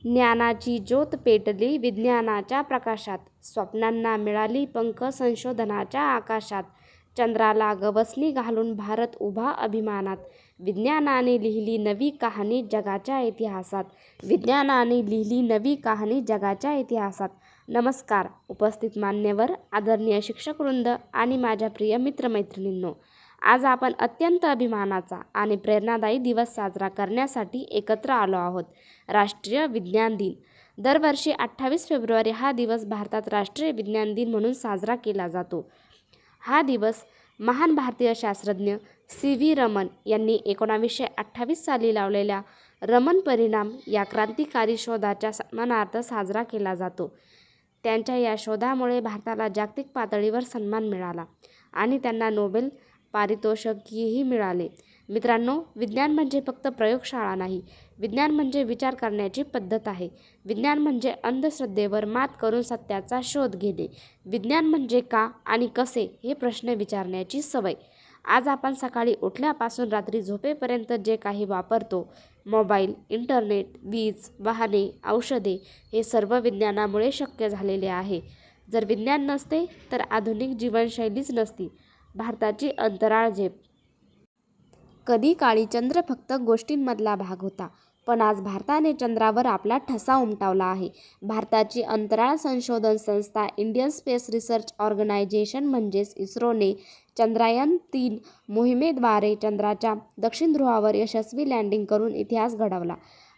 ज्ञानाची ज्योत पेटली विज्ञानाच्या प्रकाशात, स्वप्नांना मिळाली पंख संशोधनाच्या आकाशात. चंद्राला गवसणी घालून भारत उभा अभिमानात, विज्ञानाने लिहिली नवी कहाणी जगाच्या इतिहासात. विज्ञानाने लिहिली नवी कहाणी जगाच्या इतिहासात. नमस्कार उपस्थित मान्यवर, आदरणीय शिक्षकवृंद आणि माझ्या प्रिय मित्रमैत्रिणींनो. आज आपण अत्यंत अभिमानाचा आणि प्रेरणादायी दिवस साजरा करण्यासाठी एकत्र आलो आहोत. राष्ट्रीय विज्ञान दिन. दरवर्षी 28 फेब्रुवारी हा दिवस भारतात राष्ट्रीय विज्ञान दिन म्हणून साजरा केला जातो. हा दिवस महान भारतीय शास्त्रज्ञ सी.व्ही. रमन यांनी 1928 साली लावलेल्या रमन परिणाम या क्रांतिकारी शोधाच्या सन्मानार्थ साजरा केला जातो. त्यांच्या या शोधामुळे भारताला जागतिक पातळीवर सन्मान मिळाला आणि त्यांना नोबेल पारितोषिकही मिळाले. मित्रांनो, विज्ञान म्हणजे फक्त प्रयोगशाळा नाही. विज्ञान म्हणजे विचार करण्याची पद्धत आहे. विज्ञान म्हणजे अंधश्रद्धेवर मात करून सत्याचा शोध घेणे. विज्ञान म्हणजे का आणि कसे हे प्रश्न विचारण्याची सवय. आज आपण सकाळी उठल्यापासून रात्री झोपेपर्यंत जे काही वापरतो, मोबाईल, इंटरनेट, वीज, वाहने, औषधे, हे सर्व विज्ञानामुळे शक्य झालेले आहे. जर विज्ञान नसते तर आधुनिक जीवनशैलीच नसती. भारताची अंतराळ झेप. कधी काळी चंद्र फक्त गोष्टींमधला भाग होता, पण आज भारताने चंद्रावर आपला ठसा उमटवला आहे. भारताची अंतराळ संशोधन संस्था इंडियन स्पेस रिसर्च ऑर्गनायझेशन म्हणजेच इस्रोने चंद्रयान-3 मोहिमेद्वारे चंद्राच्या दक्षिण ध्रुवावर यशस्वी लँडिंग करून इतिहास घडवला.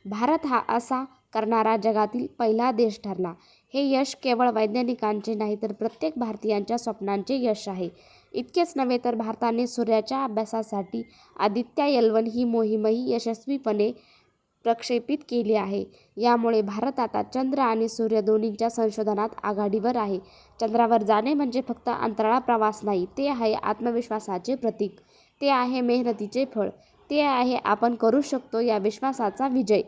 भारत हा असा करणारा जगातील पहिला देश ठरला. हे यश केवळ वैज्ञानिकांचे नाही तर प्रत्येक भारतीयांच्या स्वप्नांचे यश आहे. इतकेच नव्हे तर भारताने सूर्याच्या अभ्यासासाठी आदित्य L1 ही मोहीमही यशस्वीपणे प्रक्षेपित केली आहे. यामुळे भारत आता चंद्र आणि सूर्य दोन्हीच्या संशोधनात आघाडीवर आहे. चंद्रावर जाणे म्हणजे फक्त अंतराळ प्रवास नाही, ते आहे आत्मविश्वासाचे प्रतीक. ते आहे मेहनतीचे फळ. ते आहे आपण करू शकतो या विश्वासाचा विजय.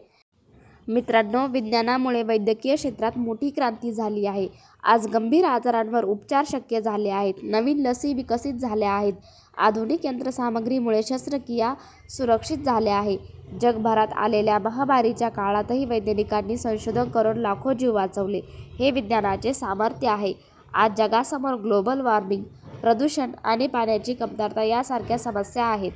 मित्रांनो, विज्ञानामुळे वैद्यकीय क्षेत्रात मोठी क्रांती झाली आहे. आज गंभीर आजारांवर उपचार शक्य झाले आहेत. नवीन लसी विकसित झाल्या आहेत. आधुनिक यंत्रसामग्रीमुळे शस्त्रक्रिया सुरक्षित झाल्या आहे. जगभरात आलेल्या महामारीच्या काळातही वैज्ञानिकांनी संशोधन करून लाखो जीव वाचवले. हे विज्ञानाचे सामर्थ्य आहे. आज जगासमोर ग्लोबल वॉर्मिंग, प्रदूषण आणि पाण्याची कमतरता यासारख्या समस्या आहेत.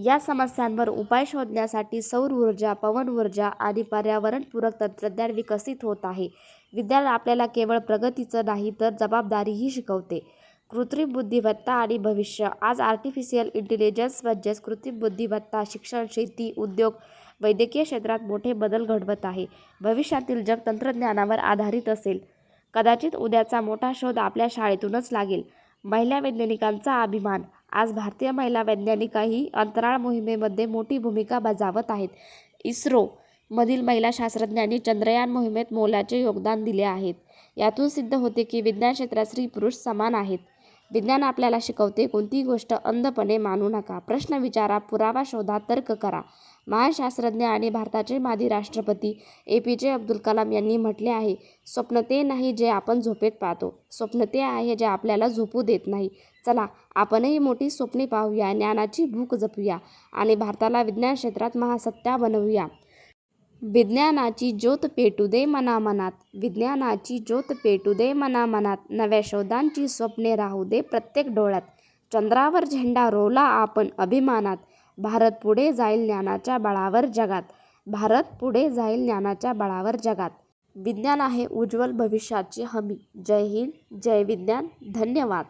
या समस्यांवर उपाय शोधण्यासाठी सौर ऊर्जा, पवन ऊर्जा आणि पर्यावरणपूरक तंत्रज्ञान विकसित होत आहे. विज्ञान आपल्याला केवळ प्रगतीचं नाही तर जबाबदारीही शिकवते. कृत्रिम बुद्धिमत्ता आणि भविष्य. आज आर्टिफिशियल इंटेलिजन्स म्हणजेच कृत्रिम बुद्धिमत्ता शिक्षण, शेती, उद्योग, वैद्यकीय क्षेत्रात मोठे बदल घडवत आहे. भविष्यातील जग तंत्रज्ञानावर आधारित असेल. कदाचित उद्याचा मोठा शोध आपल्या शाळेतूनच लागेल. महिला वैज्ञानिकांचा अभिमान. आज भारतीय महिला वैज्ञानिकही अंतराळ मोहिमेमध्ये मोठी भूमिका बजावत आहेत. इस्रो मधील महिला शास्त्रज्ञांनी चंद्रयान मोहिमेत मोलाचे योगदान दिले आहे. यातून सिद्ध होते की विज्ञान क्षेत्रात स्त्री-पुरुष समान आहेत. विज्ञान आपल्याला शिकवते, कोणतीही गोष्ट अंधपणे मानू नका. प्रश्न विचारा, पुरावा शोधा, तर्क करा. महान शास्त्रज्ञ आणि भारताचे माजी राष्ट्रपती APJ अब्दुल कलाम यांनी म्हटले आहे, स्वप्न ते नाही जे आपण झोपेत पाहतो, स्वप्न ते आहे जे आपल्याला झोपू देत नाही. चला, आपणही मोठी स्वप्ने पाहूया, ज्ञानाची भूक जपूया आणि भारताला विज्ञान क्षेत्रात महासत्ता बनवूया. विज्ञानाची ज्योत पेटू दे मनामनात, विज्ञानाची ज्योत पेटू दे मनामनात, नव्या शोधांची स्वप्ने राहू दे प्रत्येक डोळ्यात. चंद्रावर झेंडा रोवला आपण अभिमानात, भारत पुढे जाईल ज्ञानाच्या बळावर जगात. भारत पुढे जाईल ज्ञानाच्या बळावर जगात. विज्ञान आहे उज्ज्वल भविष्याची हमी. जय हिंद, जय विज्ञान. धन्यवाद.